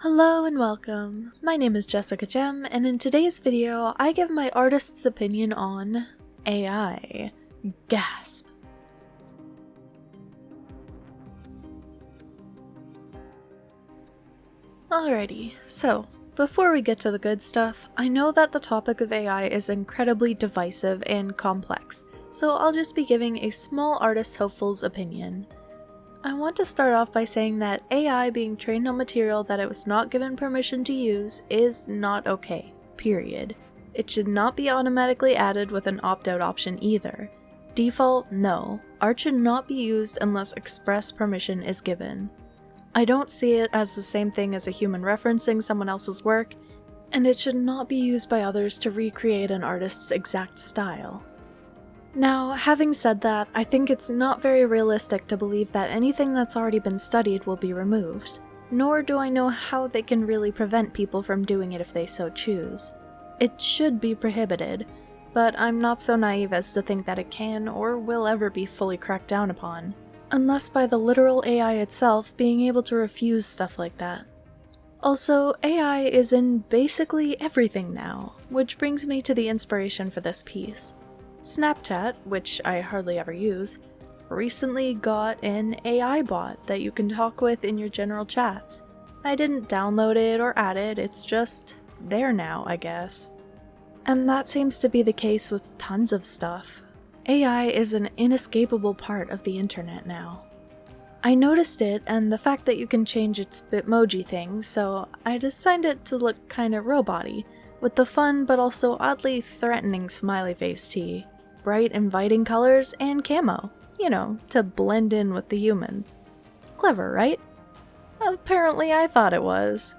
Hello and welcome. My name is Jessica Gem, and in today's video, I give my artist's opinion on AI. Gasp. Alrighty, so before we get to the good stuff, I know that the topic of AI is incredibly divisive and complex, so I'll just be giving a small artist hopeful's opinion. I want to start off by saying that AI being trained on material that it was not given permission to use is not okay, period. It should not be automatically added with an opt-out option either. Default, no. Art should not be used unless express permission is given. I don't see it as the same thing as a human referencing someone else's work, and it should not be used by others to recreate an artist's exact style. Now, having said that, I think it's not very realistic to believe that anything that's already been studied will be removed, nor do I know how they can really prevent people from doing it if they so choose. It should be prohibited, but I'm not so naive as to think that it can or will ever be fully cracked down upon, unless by the literal AI itself being able to refuse stuff like that. Also, AI is in basically everything now, which brings me to the inspiration for this piece. Snapchat, which I hardly ever use, recently got an AI bot that you can talk with in your general chats. I didn't download it or add it, it's just there now, I guess. And that seems to be the case with tons of stuff. AI is an inescapable part of the internet now. I noticed it and the fact that you can change its Bitmoji thing, so I designed it to look kinda robot-y, with the fun but also oddly threatening smiley face tee, bright inviting colors, and camo, to blend in with the humans. Clever, right? Apparently I thought it was.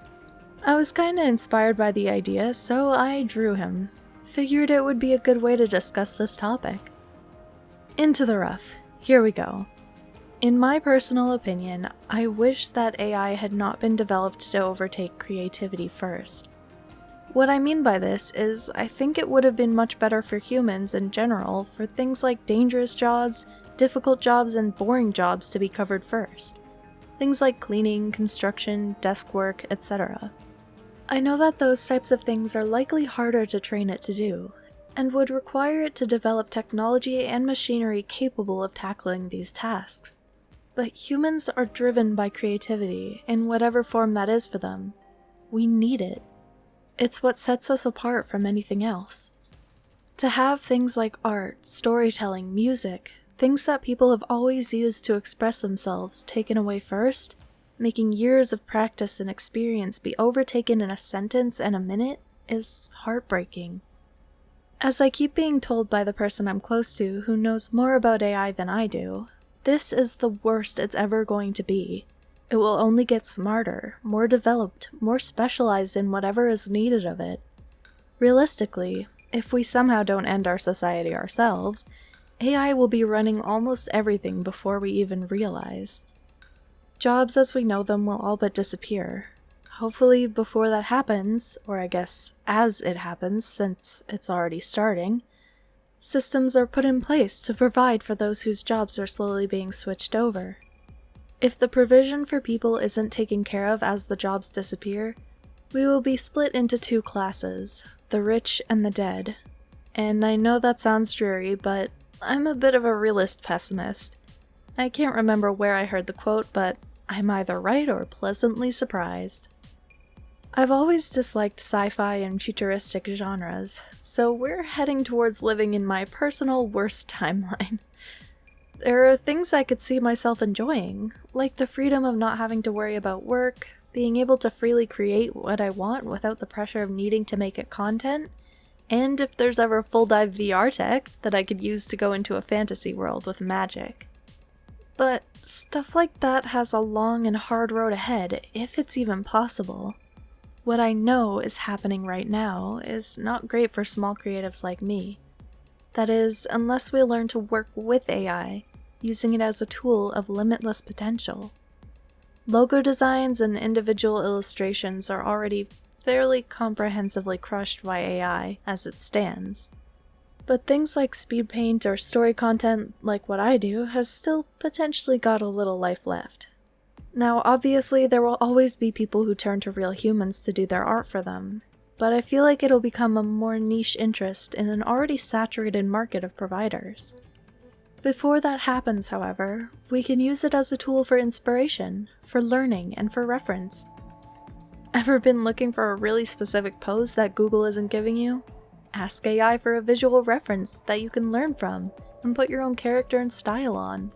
I was kinda inspired by the idea, so I drew him. Figured it would be a good way to discuss this topic. Into the rough. Here we go. In my personal opinion, I wish that AI had not been developed to overtake creativity first. What I mean by this is I think it would have been much better for humans in general for things like dangerous jobs, difficult jobs, and boring jobs to be covered first. Things like cleaning, construction, desk work, etc. I know that those types of things are likely harder to train it to do, and would require it to develop technology and machinery capable of tackling these tasks. But humans are driven by creativity, in whatever form that is for them. We need it. It's what sets us apart from anything else. To have things like art, storytelling, music, things that people have always used to express themselves taken away first, making years of practice and experience be overtaken in a sentence and a minute, is heartbreaking. As I keep being told by the person I'm close to who knows more about AI than I do, this is the worst it's ever going to be. It will only get smarter, more developed, more specialized in whatever is needed of it. Realistically, if we somehow don't end our society ourselves, AI will be running almost everything before we even realize. Jobs as we know them will all but disappear. Hopefully before that happens, or I guess as it happens since it's already starting, systems are put in place to provide for those whose jobs are slowly being switched over. If the provision for people isn't taken care of as the jobs disappear, we will be split into two classes, the rich and the dead. And I know that sounds dreary, but I'm a bit of a realist pessimist. I can't remember where I heard the quote, but I'm either right or pleasantly surprised. I've always disliked sci-fi and futuristic genres, so we're heading towards living in my personal worst timeline. There are things I could see myself enjoying, like the freedom of not having to worry about work, being able to freely create what I want without the pressure of needing to make it content, and if there's ever full-dive VR tech that I could use to go into a fantasy world with magic. But stuff like that has a long and hard road ahead, if it's even possible. What I know is happening right now is not great for small creatives like me. That is, unless we learn to work with AI, using it as a tool of limitless potential. Logo designs and individual illustrations are already fairly comprehensively crushed by AI as it stands. But things like speed paint or story content like what I do has still potentially got a little life left. Now, obviously, there will always be people who turn to real humans to do their art for them, but I feel like it'll become a more niche interest in an already saturated market of providers. Before that happens, however, we can use it as a tool for inspiration, for learning, and for reference. Ever been looking for a really specific pose that Google isn't giving you? Ask AI for a visual reference that you can learn from and put your own character and style on.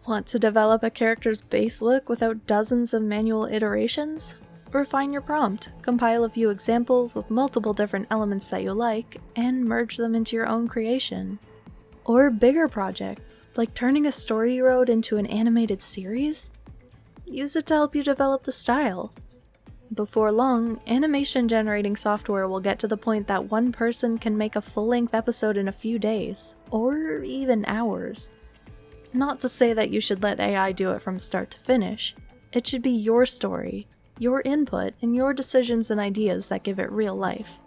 Want to develop a character's base look without dozens of manual iterations? Refine your prompt, compile a few examples with multiple different elements that you like, and merge them into your own creation. Or bigger projects, like turning a story you wrote into an animated series? Use it to help you develop the style. Before long, animation generating software will get to the point that one person can make a full-length episode in a few days, or even hours. Not to say that you should let AI do it from start to finish. It should be your story, your input, and your decisions and ideas that give it real life.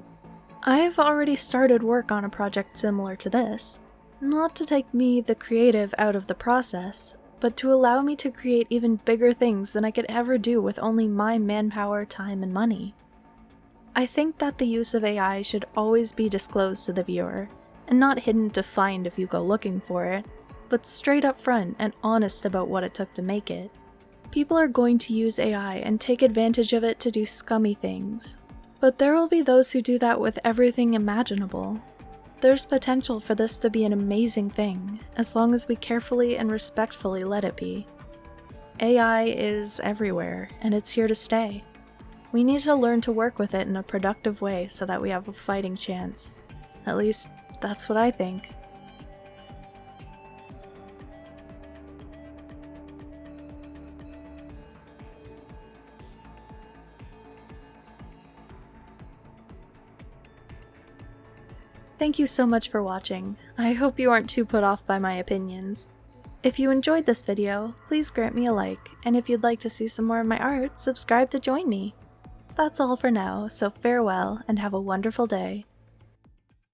I've already started work on a project similar to this. Not to take me, the creative, out of the process, but to allow me to create even bigger things than I could ever do with only my manpower, time, and money. I think that the use of AI should always be disclosed to the viewer, and not hidden to find if you go looking for it, but straight up front and honest about what it took to make it. People are going to use AI and take advantage of it to do scummy things, but there will be those who do that with everything imaginable. There's potential for this to be an amazing thing, as long as we carefully and respectfully let it be. AI is everywhere, and it's here to stay. We need to learn to work with it in a productive way so that we have a fighting chance. At least, that's what I think. Thank you so much for watching. I hope you aren't too put off by my opinions. If you enjoyed this video, please grant me a like, and if you'd like to see some more of my art, subscribe to join me. That's all for now, so farewell and have a wonderful day.